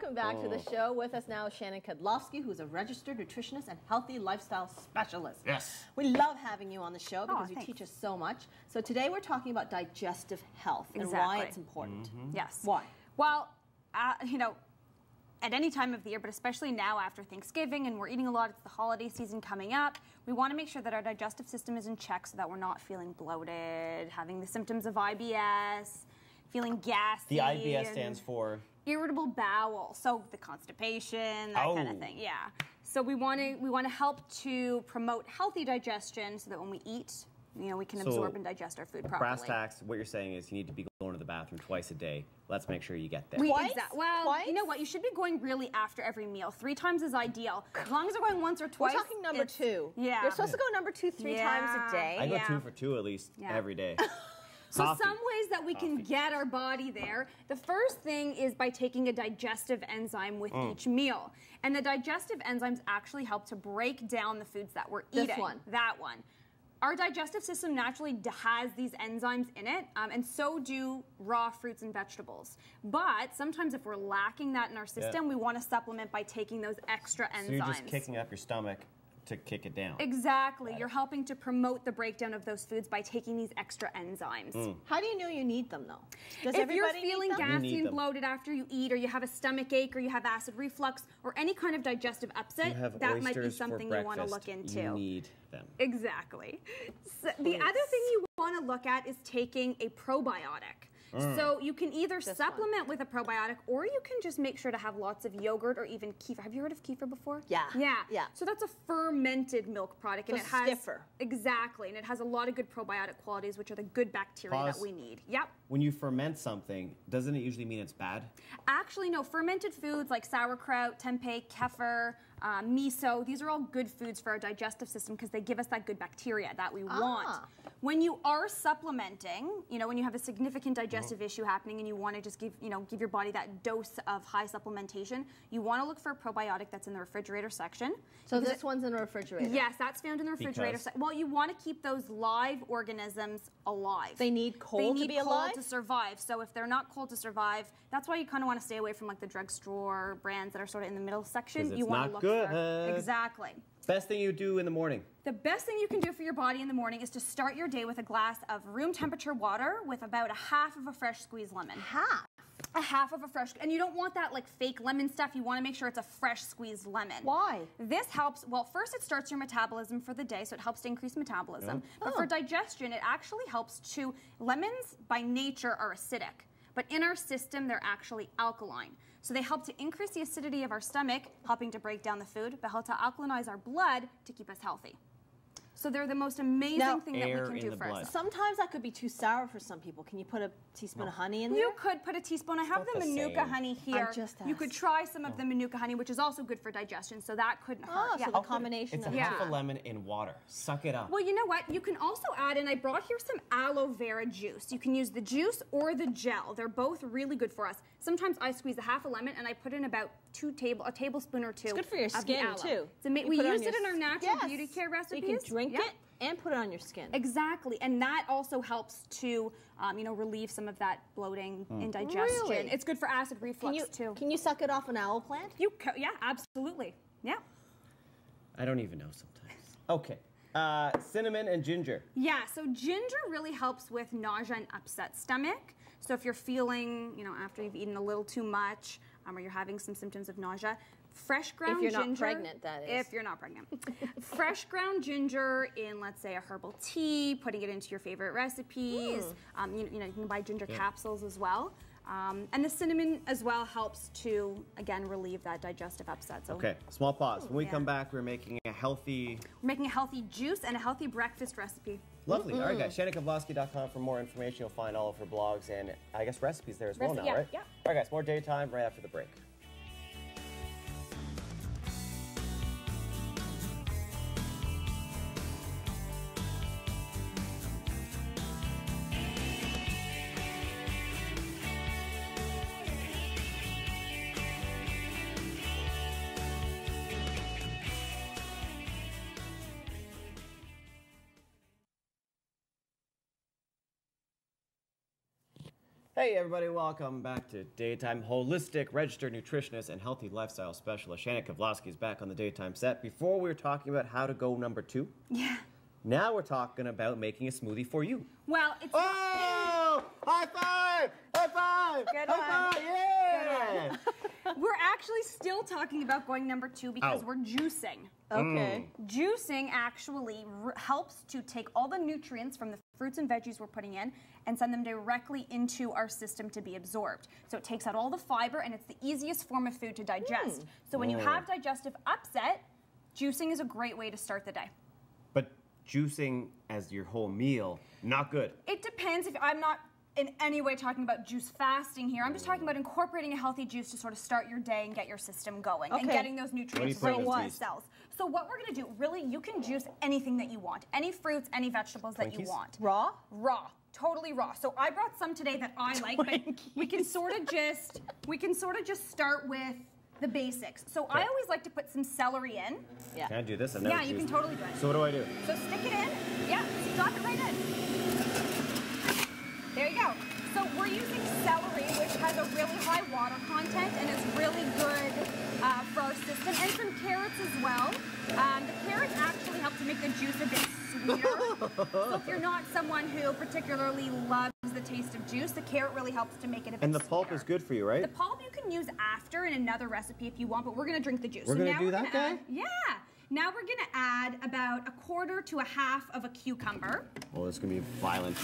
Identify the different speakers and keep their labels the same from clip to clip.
Speaker 1: welcome back to the show. With us now is Shannon Kadlovski, who's a registered nutritionist and healthy lifestyle specialist.
Speaker 2: Yes.
Speaker 1: We love having you on the show because you
Speaker 3: thanks.
Speaker 1: teach us so much. So today we're talking about digestive health and why it's important.
Speaker 3: Yes.
Speaker 1: Why?
Speaker 3: Well, you know, at any time of the year, but especially now after Thanksgiving and we're eating a lot, it's the holiday season coming up, we want to make sure that our digestive system is in check so that we're not feeling bloated, having the symptoms of IBS, feeling gassy.
Speaker 2: The IBS stands for?
Speaker 3: Irritable bowel, so the constipation, that kind of thing, yeah. So we want to help to promote healthy digestion so that when we eat, you know, we can absorb and digest our food properly.
Speaker 2: Brass tacks, what you're saying is you need to be going to the bathroom twice a day. Let's make sure you get there.
Speaker 1: Twice?
Speaker 3: Well,
Speaker 1: Twice?
Speaker 3: you know what? You should be going really after every meal. 3 times is ideal. As long as you're going once or twice.
Speaker 1: We're talking number 2.
Speaker 3: Yeah.
Speaker 1: You're supposed to go number 2 3 times a day.
Speaker 2: I go 2 for 2 at least every day.
Speaker 3: So some ways that we can get our body there. The first thing is by taking a digestive enzyme with each meal. And the digestive enzymes actually help to break down the foods that we're eating.
Speaker 1: This one.
Speaker 3: That one. Our digestive system naturally has these enzymes in it, and so do raw fruits and vegetables. But sometimes if we're lacking that in our system, we want to supplement by taking those extra enzymes.
Speaker 2: So you're just kicking up your stomach to kick it down.
Speaker 3: Exactly. You're helping to promote the breakdown of those foods by taking these extra enzymes.
Speaker 1: How do you know you need them, though? Does
Speaker 3: If you're
Speaker 1: everybody
Speaker 3: feeling
Speaker 1: need them?
Speaker 3: gassy and bloated after you eat, or you have a stomach ache, or you have acid reflux, or any kind of digestive upset, that might be something you want to look into.
Speaker 2: You need them.
Speaker 3: Exactly. So the other thing you want to look at is taking a probiotic. So you can either supplement with a probiotic, or you can just make sure to have lots of yogurt or even kefir. Have you heard of kefir before?
Speaker 1: Yeah.
Speaker 3: Yeah. So that's a fermented milk product, and
Speaker 1: So
Speaker 3: it has
Speaker 1: stiffer.
Speaker 3: Exactly, and it has a lot of good probiotic qualities, which are the good bacteria that we need. Yep.
Speaker 2: When you ferment something, doesn't it usually mean it's bad?
Speaker 3: Actually, no. Fermented foods like sauerkraut, tempeh, kefir, miso, these are all good foods for our digestive system because they give us that good bacteria that we want. When you are supplementing, you know, when you have a significant digestive issue happening and you want to just give your body that dose of high supplementation, you want to look for a probiotic that's in the refrigerator section.
Speaker 1: So this one's in the refrigerator?
Speaker 3: Yes, that's found in the refrigerator section. Well, you want to keep those live organisms alive.
Speaker 1: They need cold to be alive?
Speaker 3: To survive. So if they're not cold to survive, that's why you kind of want to stay away from like the drugstore brands that are sort of in the middle section. You want to look for exactly.
Speaker 2: Best thing you do in the morning.
Speaker 3: The best thing you can do for your body in the morning is to start your day with a glass of room temperature water with about a half of a fresh squeezed lemon. A half of a fresh, and you don't want that like fake lemon stuff. You want to make sure it's a fresh squeezed lemon.
Speaker 1: Why?
Speaker 3: This helps, well, first it starts your metabolism for the day, so it helps to increase metabolism. But for digestion, it actually helps to, lemons by nature are acidic, but in our system, they're actually alkaline. So they help to increase the acidity of our stomach, helping to break down the food, but help to alkalinize our blood to keep us healthy. So they're the most amazing thing that we can do for us.
Speaker 1: Sometimes that could be too sour for some people. Can you put a teaspoon of honey in there?
Speaker 3: You could put a teaspoon. I have the Manuka honey here. You could try some of the Manuka honey, which is also good for digestion, so that couldn't hurt.
Speaker 1: So the combination
Speaker 2: it's
Speaker 1: of
Speaker 2: half a lemon in water. Suck it up.
Speaker 3: Well, you know what? You can also add, and I brought here some aloe vera juice. You can use the juice or the gel. They're both really good for us. Sometimes I squeeze a half a lemon and I put in about a tablespoon or 2.
Speaker 1: It's good for your skin too.
Speaker 3: We use it in our natural beauty care recipes.
Speaker 1: You can drink it and put it on your skin.
Speaker 3: Exactly, and that also helps to, relieve some of that bloating, indigestion.
Speaker 1: Really?
Speaker 3: It's good for acid reflux too.
Speaker 1: Can you suck it off an aloe plant?
Speaker 3: Yeah, absolutely. Yeah.
Speaker 2: I don't even know sometimes. Okay. Cinnamon and ginger.
Speaker 3: Yeah, so ginger really helps with nausea and upset stomach. So if you're feeling, after you've eaten a little too much, or you're having some symptoms of nausea, fresh ground ginger.
Speaker 1: If you're not pregnant, that is.
Speaker 3: If you're not pregnant. Fresh ground ginger in, let's say, a herbal tea, putting it into your favorite recipes. You can buy ginger capsules as well. And the cinnamon as well helps to, again, relieve that digestive upset. So,
Speaker 2: okay, small pause. When we come back, we're making a healthy
Speaker 3: juice and a healthy breakfast recipe.
Speaker 2: Lovely. All right, guys. ShannonKadlovski.com for more information. You'll find all of her blogs and, I guess, recipes there as well now, right?
Speaker 3: Yeah.
Speaker 2: All right, guys. More daytime right after the break. Hey everybody, welcome back to Daytime. Holistic registered nutritionist and healthy lifestyle specialist Shannon Kadlovski is back on the Daytime set. Before we were talking about how to go number 2.
Speaker 3: Yeah.
Speaker 2: Now we're talking about making a smoothie for you.
Speaker 3: Well, it's...
Speaker 2: Oh! High five! High five!
Speaker 3: Good
Speaker 2: High
Speaker 3: one.
Speaker 2: five! Yeah!
Speaker 3: We're actually still talking about going number 2 because we're juicing.
Speaker 1: Okay.
Speaker 3: Juicing actually helps to take all the nutrients from the fruits and veggies we're putting in and send them directly into our system to be absorbed. So it takes out all the fiber, and it's the easiest form of food to digest. So when you have digestive upset, juicing is a great way to start the day.
Speaker 2: But juicing as your whole meal, not good.
Speaker 3: It depends. If I'm not in any way talking about juice fasting here. I'm just talking about incorporating a healthy juice to sort of start your day and get your system going and getting those nutrients right into the cells. So what we're going to do, really, you can juice anything that you want. Any fruits, any vegetables that you want.
Speaker 1: Raw?
Speaker 3: Raw. Totally raw. So I brought some today that I like, but we can sort of just start with the basics. So I always like to put some celery in.
Speaker 1: Yeah.
Speaker 2: Can I do this? I've never
Speaker 3: You can totally do it.
Speaker 2: So what do I do?
Speaker 3: So stick it in. Yeah, drop it right in. There you go. So we're using celery, which has a really high water content and is really good for our system, and some carrots as well. The carrots actually help to make the juice a bit sweeter. So if you're not someone who particularly loves the taste of juice, the carrot really helps to make it a bit sweeter.
Speaker 2: And the pulp is good for you, right?
Speaker 3: The pulp you can use after in another recipe if you want, but we're going to drink the juice.
Speaker 2: We're going to do that, guy?
Speaker 3: Yeah. Now we're going to add about 1/4 to 1/2 of a cucumber.
Speaker 2: Oh, it's going to be violent.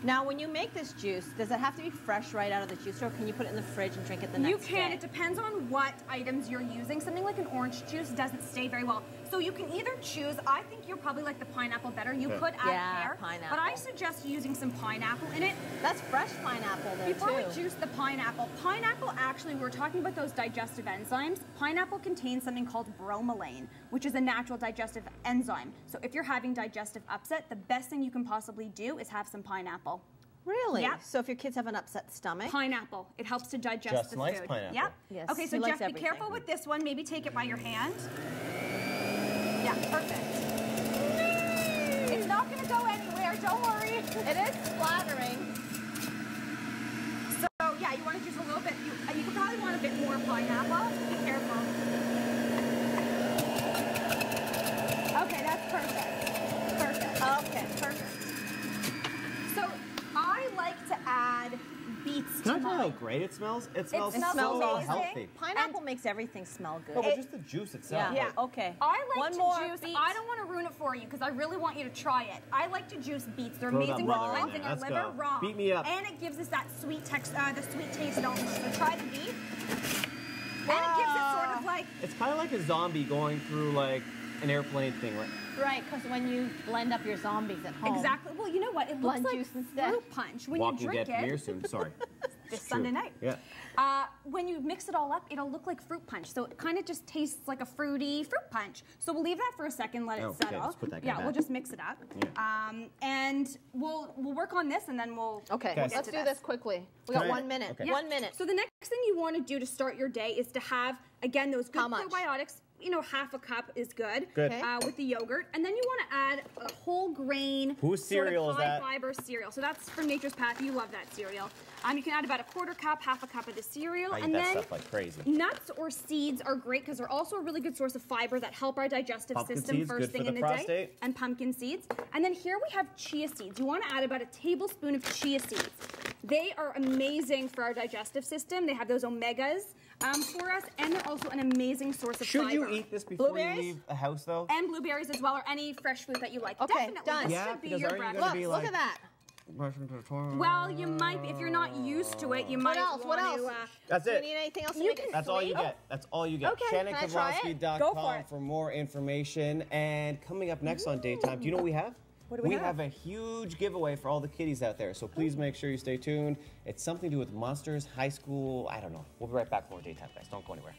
Speaker 1: Now, when you make this juice, does it have to be fresh right out of the juicer, or can you put it in the fridge and drink it the next day?
Speaker 3: You can. It depends on what items you're using. Something like an orange juice doesn't stay very well. So you can either choose, I think you'll probably like the pineapple better. You could add pear,
Speaker 1: pineapple.
Speaker 3: but I suggest using some pineapple in it.
Speaker 1: That's fresh pineapple there,
Speaker 3: Before
Speaker 1: too.
Speaker 3: we juice the pineapple actually, we're talking about those digestive enzymes. Pineapple contains something called bromelain, which is a natural digestive enzyme. So if you're having digestive upset, the best thing you can possibly do is have some pineapple.
Speaker 1: Really?
Speaker 3: Yeah.
Speaker 1: So if your kids have an upset stomach?
Speaker 3: Pineapple. It helps to digest
Speaker 2: Justin
Speaker 3: the
Speaker 2: likes
Speaker 3: food.
Speaker 2: pineapple.
Speaker 3: Yep.
Speaker 1: Yes,
Speaker 3: Okay, so
Speaker 1: he
Speaker 3: Jeff,
Speaker 1: likes
Speaker 3: be
Speaker 1: everything.
Speaker 3: careful with this one. Maybe take it by your hand. Yeah, perfect. It's not going to go anywhere. Don't worry.
Speaker 1: It is splattering.
Speaker 3: So yeah, you want to just a little bit. You could probably want a bit more pineapple. Be careful. Okay, that's perfect. Perfect.
Speaker 1: Okay, perfect.
Speaker 3: So I like to add beets to
Speaker 2: Can I tell you how
Speaker 3: mine.
Speaker 2: great it smells? It smells
Speaker 3: smells
Speaker 2: so
Speaker 3: amazing.
Speaker 2: healthy.
Speaker 1: Pineapple makes everything smell good.
Speaker 2: No, but just the juice itself.
Speaker 1: Yeah, okay.
Speaker 3: I like
Speaker 1: One
Speaker 3: to
Speaker 1: more
Speaker 3: juice.
Speaker 1: beet.
Speaker 3: I don't want to ruin it for you because I really want you to try it. I like to juice beets. They're
Speaker 2: Throw that
Speaker 3: amazing for
Speaker 2: mother in
Speaker 3: cleansing
Speaker 2: there.
Speaker 3: our
Speaker 2: Let's
Speaker 3: liver
Speaker 2: go.
Speaker 3: raw.
Speaker 2: Beat me up.
Speaker 3: And it gives us that sweet the sweet taste also. So try the beet. And it gives it sort of like
Speaker 2: It's kind of like a zombie going through like an airplane thing, right?
Speaker 1: Right, because when you blend up your zombies at home.
Speaker 3: exactly. Well, you know what? It looks
Speaker 1: Blend
Speaker 3: like
Speaker 1: juice instead.
Speaker 3: fruit punch when
Speaker 2: Walking
Speaker 3: you drink
Speaker 2: Dead premiere
Speaker 3: it.
Speaker 2: soon. Sorry.
Speaker 3: This
Speaker 2: It's true.
Speaker 3: Sunday night.
Speaker 2: Yeah.
Speaker 3: When you mix it all up, it'll look like fruit punch. So it kind of just tastes like a fruity fruit punch. So we'll leave that for a second, let it
Speaker 2: Okay,
Speaker 3: settle.
Speaker 2: let's put that guy
Speaker 3: yeah,
Speaker 2: back.
Speaker 3: we'll just mix it up.
Speaker 2: Yeah.
Speaker 3: And we'll work on this, and then we'll
Speaker 1: Okay,
Speaker 2: Guys.
Speaker 1: let's
Speaker 3: to
Speaker 1: do this quickly. We
Speaker 2: Can
Speaker 1: got
Speaker 2: I-
Speaker 1: 1 minute.
Speaker 2: okay.
Speaker 1: 1 minute.
Speaker 3: So the next thing you want to do to start your day is to have, again, those good
Speaker 1: How much?
Speaker 3: probiotics. You know, 1/2 cup is good.
Speaker 2: Good.
Speaker 1: Okay.
Speaker 3: With the yogurt, and then you want to add a whole grain,
Speaker 2: Whose cereal is
Speaker 3: sort of
Speaker 2: that?
Speaker 3: high fiber cereal. So that's from Nature's Path. You love that cereal. You can add about 1/4 cup, 1/2 cup of the cereal,
Speaker 2: I eat
Speaker 3: and
Speaker 2: that
Speaker 3: then
Speaker 2: stuff like crazy.
Speaker 3: nuts or seeds are great because they're also a really good source of fiber that help our digestive
Speaker 2: Pumpkin
Speaker 3: system
Speaker 2: seeds,
Speaker 3: first
Speaker 2: good
Speaker 3: thing
Speaker 2: for
Speaker 3: in
Speaker 2: the
Speaker 3: the day.
Speaker 2: prostate.
Speaker 3: And pumpkin seeds. And then here we have chia seeds. You want to add about 1 tablespoon of chia seeds. They are amazing for our digestive system. They have those omegas for us, and they're also an amazing source of
Speaker 2: Should
Speaker 3: fiber.
Speaker 2: you eat this before
Speaker 1: Blueberries?
Speaker 2: you leave the house, though?
Speaker 3: And blueberries as well, or any fresh fruit that you like.
Speaker 1: Okay,
Speaker 3: Definitely,
Speaker 1: done.
Speaker 3: this
Speaker 2: Yeah,
Speaker 3: should be
Speaker 2: because
Speaker 3: your
Speaker 2: aren't you gonna
Speaker 3: breakfast.
Speaker 2: be
Speaker 1: Look
Speaker 2: like-
Speaker 1: at that.
Speaker 3: Well, you might be, if you're not used to it, you might
Speaker 1: else? What
Speaker 3: want to,
Speaker 1: else?
Speaker 2: That's
Speaker 1: Do you
Speaker 2: it.
Speaker 1: need anything else to
Speaker 3: You
Speaker 1: make
Speaker 3: can-
Speaker 1: it
Speaker 2: That's all you
Speaker 1: sweet?
Speaker 2: get. That's all you get.
Speaker 1: Okay, can I try it? Go for
Speaker 2: ShannonKadlovski.com
Speaker 1: it.
Speaker 2: for more information. And coming up next on Daytime, do you know what we have?
Speaker 1: What do we
Speaker 2: have a huge giveaway for all the kiddies out there. So please make sure you stay tuned. It's something to do with monsters, high school, I don't know. We'll be right back for more Daytime, guys. Don't go anywhere.